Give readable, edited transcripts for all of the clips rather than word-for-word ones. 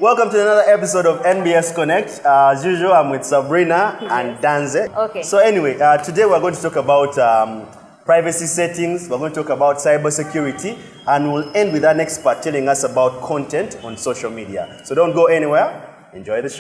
Welcome to another episode of NBS Konnect. As usual, I'm with Sabrina and Danze. Okay. So anyway, today we're going to talk about privacy settings. We're going to talk about cybersecurity, and we'll end with an expert telling us about content on social media. So don't go anywhere. Enjoy the show.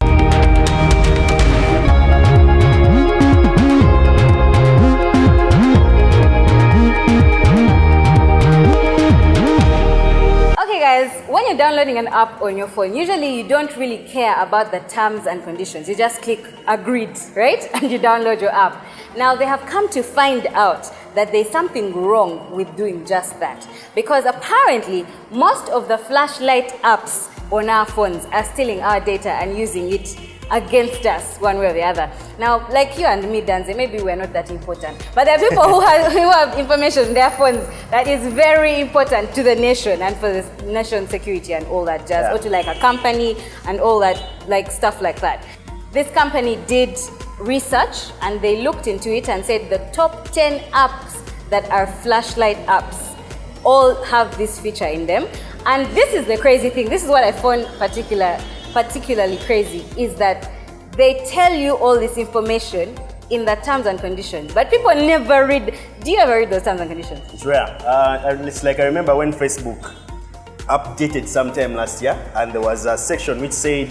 When you're downloading an app on your phone, usually you don't really care about the terms and conditions. You just click agreed, right? And you download your app. Now they have come to find out that there's something wrong with doing just that. Because apparently, most of the flashlight apps on our phones are stealing our data and using it against us one way or the other. Now, like you and me, Danze, maybe we're not that important. But there are people who have information on their phones that is very important to the nation and for the nation's security and all that jazz, or to like a company and all that, like stuff like that. This company did research and they looked into it and said the top 10 apps that are flashlight apps all have this feature in them. And this is the crazy thing. This is what I found particularly crazy, is that they tell you all this information in the terms and conditions, but people never read. Do you ever read those terms and conditions? It's rare. It's like I remember when Facebook updated sometime last year, and there was a section which said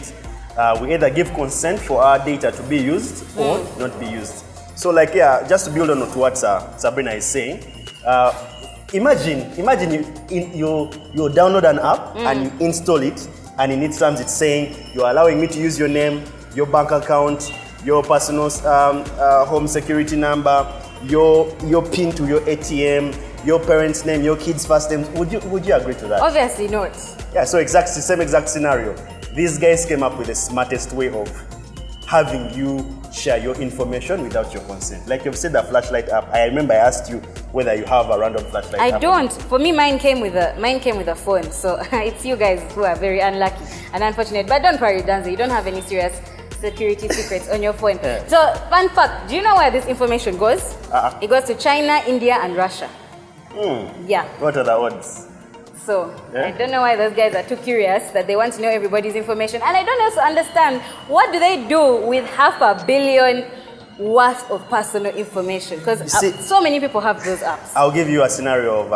we either give consent for our data to be used or not be used. So like, just to build on what Sabrina is saying, imagine you download an app and you install it, and in its terms it's saying you're allowing me to use your name, your bank account, your personal home security number, your PIN to your ATM, your parents' name, your kids' first name. Would you agree to that? Obviously not. Yeah, so same exact scenario. These guys came up with the smartest way of having you share your information without your consent. Like you've said, the flashlight app. I remember I asked you whether you have a random flashlight app. I don't. For me, mine came with a phone. So it's you guys who are very unlucky and unfortunate. But don't worry, Danze, you don't have any serious security secrets on your phone. So, fun fact, do you know where this information goes? It goes to China, India, and Russia. Yeah. What are the odds? So, I don't know why those guys are too curious that they want to know everybody's information. And I don't also understand, what do they do with 500 million worth of personal information? Because so many people have those apps. I'll give you a scenario of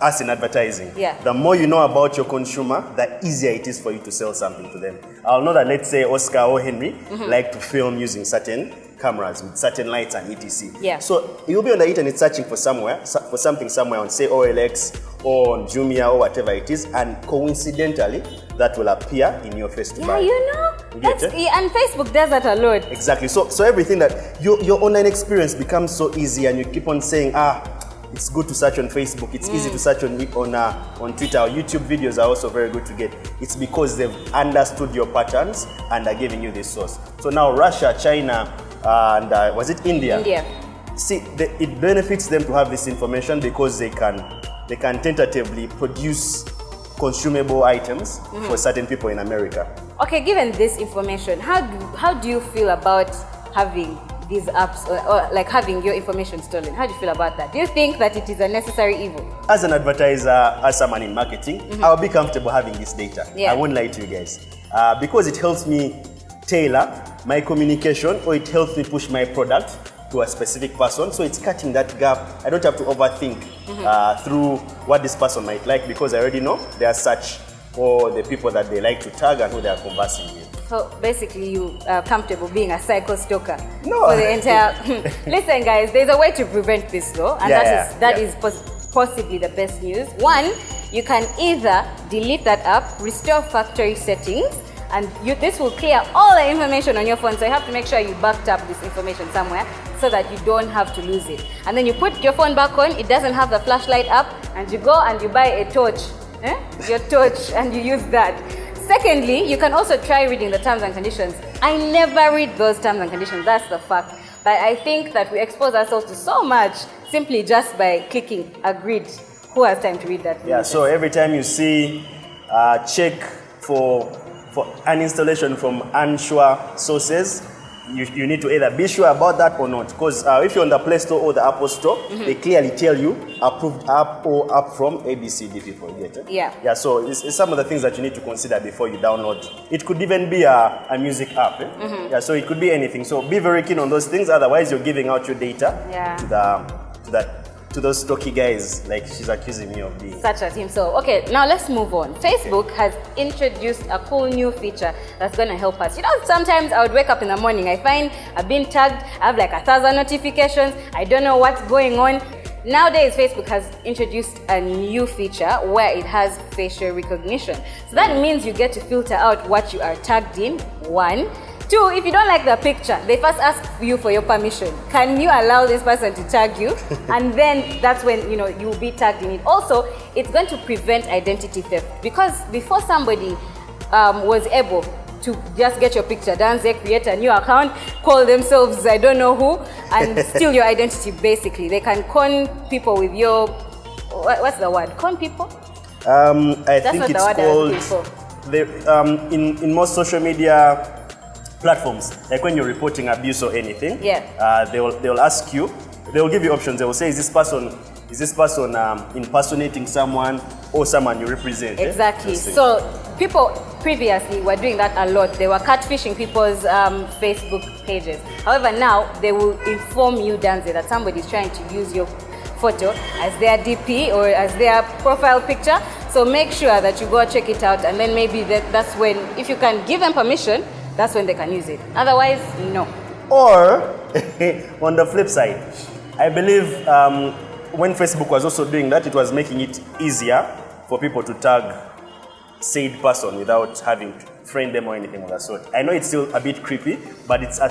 us in advertising. Yeah. The more you know about your consumer, the easier it is for you to sell something to them. I'll know that, let's say, Oscar or Henry like to film using certain cameras with certain lights and etc. Yeah. So you'll be on the internet searching for something somewhere on, say, OLX or on Jumia or whatever it is, and coincidentally that will appear in your face to buy. You know, and Facebook does that a lot. Exactly. So everything that your online experience becomes so easy, and you keep on saying, it's good to search on Facebook, it's easy to search on Twitter. YouTube videos are also very good to get. It's because they've understood your patterns and are giving you this source. So now Russia, China, and was it India? India. See, it benefits them to have this information because they can tentatively produce consumable items for certain people in America. Okay, given this information, how do you feel about having these apps or like having your information stolen? How do you feel about that? Do you think that it is a necessary evil? As an advertiser, as someone in marketing, I'll be comfortable having this data. I won't lie to you guys. Because it helps me tailor my communication, or it helps me push my product to a specific person. So it's cutting that gap. I don't have to overthink through what this person might like, because I already know their search or the people that they like to tag and who they are conversing with. So basically you are comfortable being a psycho stalker for the entire... Listen guys, there's a way to prevent this though, and that is possibly the best news. One, you can either delete that app, restore factory settings, and this will clear all the information on your phone. So you have to make sure you backed up this information somewhere so that you don't have to lose it. And then you put your phone back on, it doesn't have the flashlight app, and you go and you buy a torch, your torch, and you use that. Secondly, you can also try reading the terms and conditions. I never read those terms and conditions, that's the fact. But I think that we expose ourselves to so much simply just by clicking agreed. Who has time to read that? Yeah, so every time you see check for an installation from unsure sources, you need to either be sure about that or not. Because if you're on the Play Store or the Apple Store, they clearly tell you approved app or app from ABCD people. Get it? Yeah. Yeah, so it's some of the things that you need to consider before you download. It could even be a music app. Yeah, so it could be anything. So be very keen on those things. Otherwise, you're giving out your data to those stocky guys, like she's accusing me of being. Such as him. So, okay, now let's move on. Facebook has introduced a cool new feature that's going to help us. You know, sometimes I would wake up in the morning, I find I've been tagged, I have like 1,000 notifications, I don't know what's going on. Nowadays, Facebook has introduced a new feature where it has facial recognition. So that means you get to filter out what you are tagged in, 1. 2, if you don't like the picture, they first ask you for your permission. Can you allow this person to tag you? And then that's when you'll be tagged in it. Also, it's going to prevent identity theft, because before somebody was able to just get your picture, Danze, create a new account, call themselves I don't know who, and steal your identity basically. They can con people with your, what's the word? Con people? I think it's called, in most social media platforms, like when you're reporting abuse or anything, they'll ask you, they'll give you options. They will say, is this person impersonating someone or someone you represent? Exactly. So people previously were doing that a lot. They were catfishing people's Facebook pages. However, now they will inform you, Danze, that somebody is trying to use your photo as their DP or as their profile picture. So make sure that you go check it out, and then maybe that's when, if you can give them permission, that's when they can use it. Otherwise, no. Or, on the flip side, I believe when Facebook was also doing that, it was making it easier for people to tag said person without having to friend them or anything of that sort. I know it's still a bit creepy, but it's a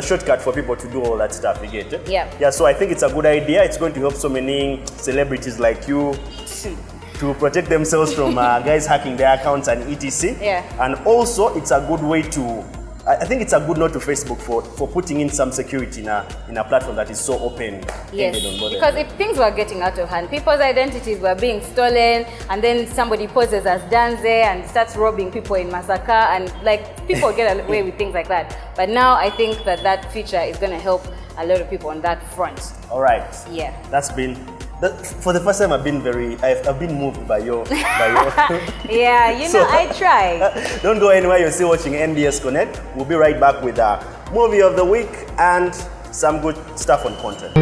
shortcut for people to do all that stuff, you get it? Yeah. Yeah, so I think it's a good idea. It's going to help so many celebrities like you to protect themselves from guys hacking their accounts and etc. Yeah. And also, it's a good way to, I think it's a good note to Facebook for putting in some security in a platform that is so open. Yes, because if things were getting out of hand, people's identities were being stolen, and then somebody poses as Danze and starts robbing people in Masaka, and like people get away with things like that. But now I think that feature is going to help a lot of people on that front. All right. Yeah. For the first time, I've been moved by your. Yeah, I try. Don't go anywhere. You're still watching NBS Konnect. We'll be right back with a movie of the week and some good stuff on content.